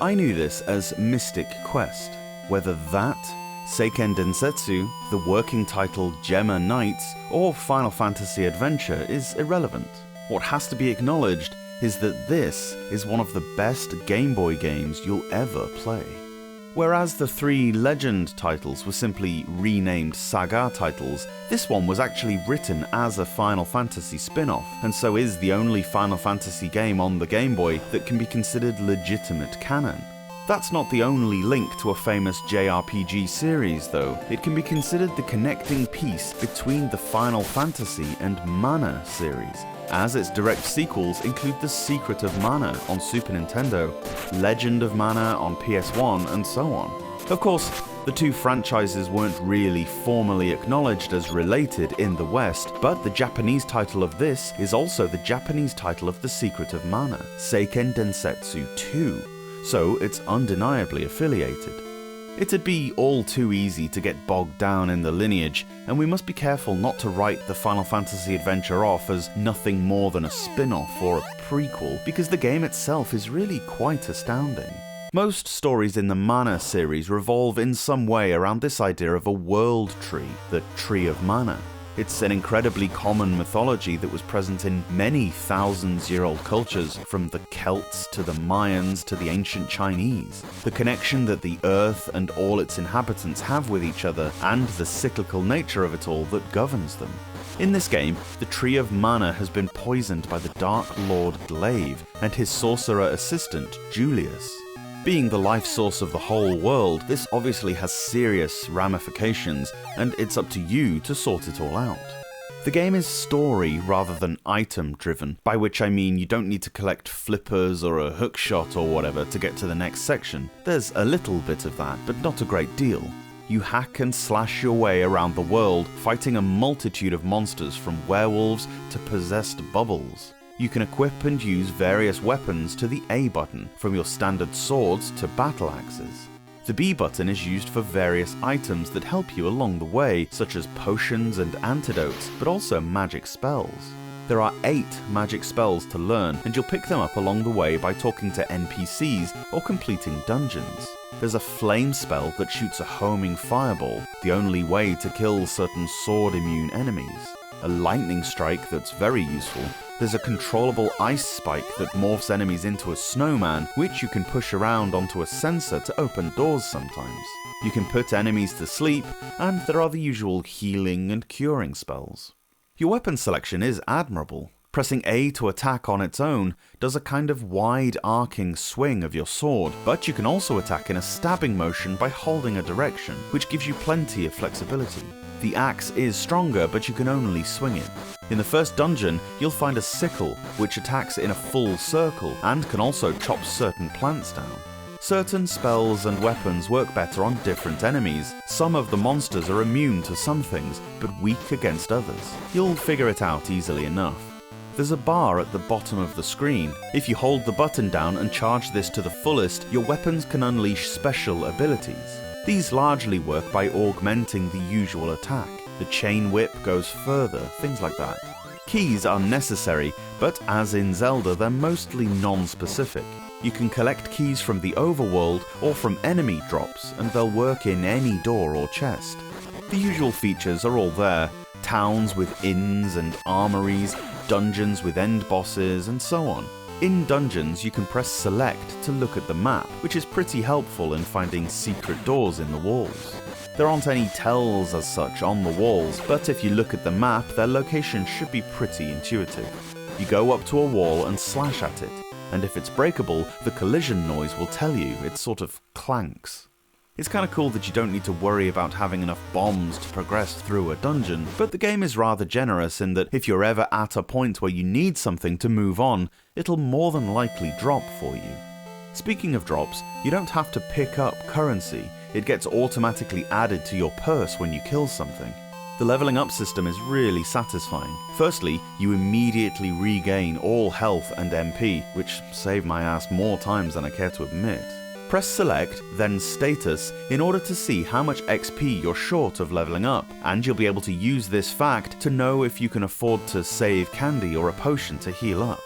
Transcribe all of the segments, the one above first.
I knew this as Mystic Quest. Whether that, Seiken Densetsu, the working title Gemma Knights, or Final Fantasy Adventure is irrelevant. What has to be acknowledged is that this is one of the best Game Boy games you'll ever play. Whereas the 3 Legend titles were simply renamed Saga titles, this one was actually written as a Final Fantasy spin-off, and so is the only Final Fantasy game on the Game Boy that can be considered legitimate canon. That's not the only link to a famous JRPG series though. It can be considered the connecting piece between the Final Fantasy and Mana series, as its direct sequels include The Secret of Mana on Super Nintendo, Legend of Mana on PS1, and so on. Of course, the 2 franchises weren't really formally acknowledged as related in the West, but the Japanese title of this is also the Japanese title of The Secret of Mana, Seiken Densetsu 2, so it's undeniably affiliated. It'd be all too easy to get bogged down in the lineage, and we must be careful not to write the Final Fantasy adventure off as nothing more than a spin-off or a prequel, because the game itself is really quite astounding. Most stories in the Mana series revolve in some way around this idea of a world tree, the Tree of Mana. It's an incredibly common mythology that was present in many thousands-year-old cultures, from the Celts to the Mayans to the ancient Chinese. The connection that the Earth and all its inhabitants have with each other, and the cyclical nature of it all that governs them. In this game, the Tree of Mana has been poisoned by the Dark Lord Glaive and his sorcerer assistant, Julius. Being the life source of the whole world, this obviously has serious ramifications, and it's up to you to sort it all out. The game is story rather than item driven, by which I mean you don't need to collect flippers or a hookshot or whatever to get to the next section. There's a little bit of that, but not a great deal. You hack and slash your way around the world, fighting a multitude of monsters from werewolves to possessed bubbles. You can equip and use various weapons to the A button, from your standard swords to battle axes. The B button is used for various items that help you along the way, such as potions and antidotes, but also magic spells. There are 8 magic spells to learn, and you'll pick them up along the way by talking to NPCs or completing dungeons. There's a flame spell that shoots a homing fireball, the only way to kill certain sword-immune enemies. A lightning strike that's very useful. There's a controllable ice spike that morphs enemies into a snowman, which you can push around onto a sensor to open doors sometimes. You can put enemies to sleep, and there are the usual healing and curing spells. Your weapon selection is admirable. Pressing A to attack on its own does a kind of wide arcing swing of your sword, but you can also attack in a stabbing motion by holding a direction, which gives you plenty of flexibility. The axe is stronger, but you can only swing it. In the first dungeon, you'll find a sickle, which attacks in a full circle and can also chop certain plants down. Certain spells and weapons work better on different enemies. Some of the monsters are immune to some things, but weak against others. You'll figure it out easily enough. There's a bar at the bottom of the screen. If you hold the button down and charge this to the fullest, your weapons can unleash special abilities. These largely work by augmenting the usual attack. The chain whip goes further, things like that. Keys are necessary, but as in Zelda, they're mostly non-specific. You can collect keys from the overworld or from enemy drops, and they'll work in any door or chest. The usual features are all there: towns with inns and armories, dungeons with end bosses, and so on. In dungeons, you can press select to look at the map, which is pretty helpful in finding secret doors in the walls. There aren't any tells as such on the walls, but if you look at the map, their location should be pretty intuitive. You go up to a wall and slash at it, and if it's breakable, the collision noise will tell you. It sort of clanks. It's kinda cool that you don't need to worry about having enough bombs to progress through a dungeon, but the game is rather generous in that if you're ever at a point where you need something to move on, it'll more than likely drop for you. Speaking of drops, you don't have to pick up currency. It gets automatically added to your purse when you kill something. The leveling up system is really satisfying. Firstly, you immediately regain all health and MP, which save my ass more times than I care to admit. Press select, then status, in order to see how much XP you're short of leveling up, and you'll be able to use this fact to know if you can afford to save candy or a potion to heal up.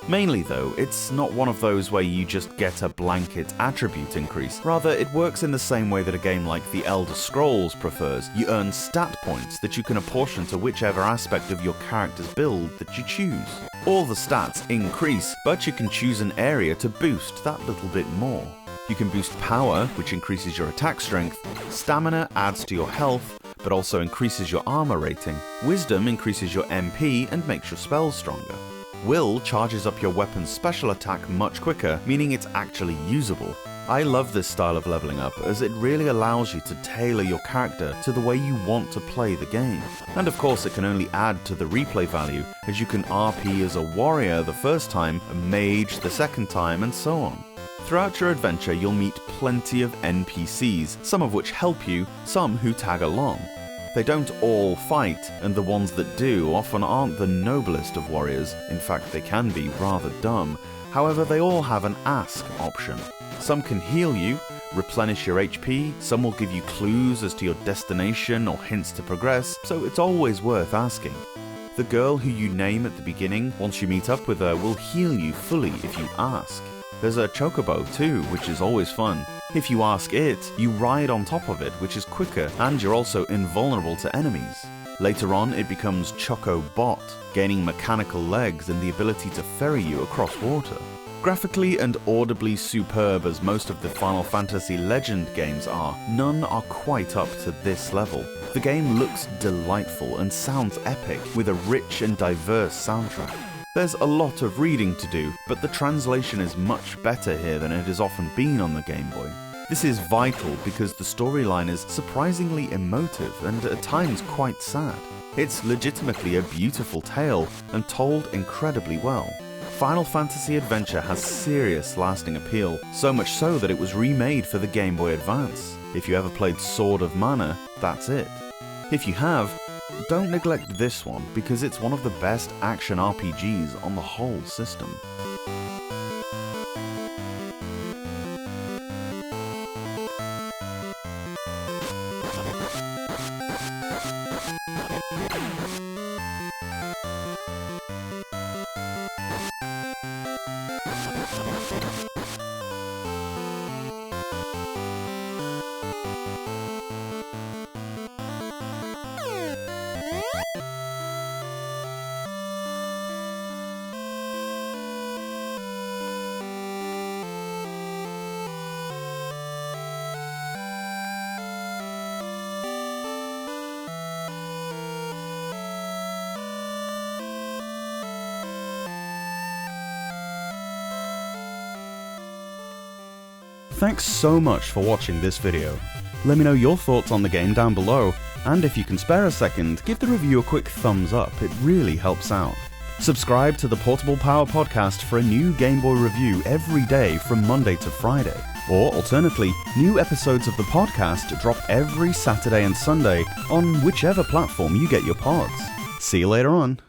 Mainly though, it's not one of those where you just get a blanket attribute increase. Rather, it works in the same way that a game like The Elder Scrolls prefers. You earn stat points that you can apportion to whichever aspect of your character's build that you choose. All the stats increase, but you can choose an area to boost that little bit more. You can boost power, which increases your attack strength, stamina adds to your health, but also increases your armor rating, wisdom increases your MP and makes your spells stronger. Will charges up your weapon's special attack much quicker, meaning it's actually usable. I love this style of leveling up as it really allows you to tailor your character to the way you want to play the game. And of course it can only add to the replay value, as you can RP as a warrior the first time, a mage the second time, and so on. Throughout your adventure you'll meet plenty of NPCs, some of which help you, some who tag along. They don't all fight, and the ones that do often aren't the noblest of warriors, in fact they can be rather dumb. However, they all have an ask option. Some can heal you, replenish your HP, some will give you clues as to your destination or hints to progress, so it's always worth asking. The girl who you name at the beginning, once you meet up with her, will heal you fully if you ask. There's a chocobo too, which is always fun. If you ask it, you ride on top of it, which is quicker, and you're also invulnerable to enemies. Later on, it becomes Chocobot, gaining mechanical legs and the ability to ferry you across water. Graphically and audibly superb as most of the Final Fantasy Legend games are, none are quite up to this level. The game looks delightful and sounds epic, with a rich and diverse soundtrack. There's a lot of reading to do, but the translation is much better here than it has often been on the Game Boy. This is vital because the storyline is surprisingly emotive and at times quite sad. It's legitimately a beautiful tale and told incredibly well. Final Fantasy Adventure has serious lasting appeal, so much so that it was remade for the Game Boy Advance. If you ever played Sword of Mana, that's it. If you have, don't neglect this one because it's one of the best action RPGs on the whole system. Thanks so much for watching this video. Let me know your thoughts on the game down below, and if you can spare a second, give the review a quick thumbs up, it really helps out. Subscribe to the Portable Power Podcast for a new Game Boy review every day from Monday to Friday. Or alternately, new episodes of the podcast drop every Saturday and Sunday on whichever platform you get your pods. See you later on.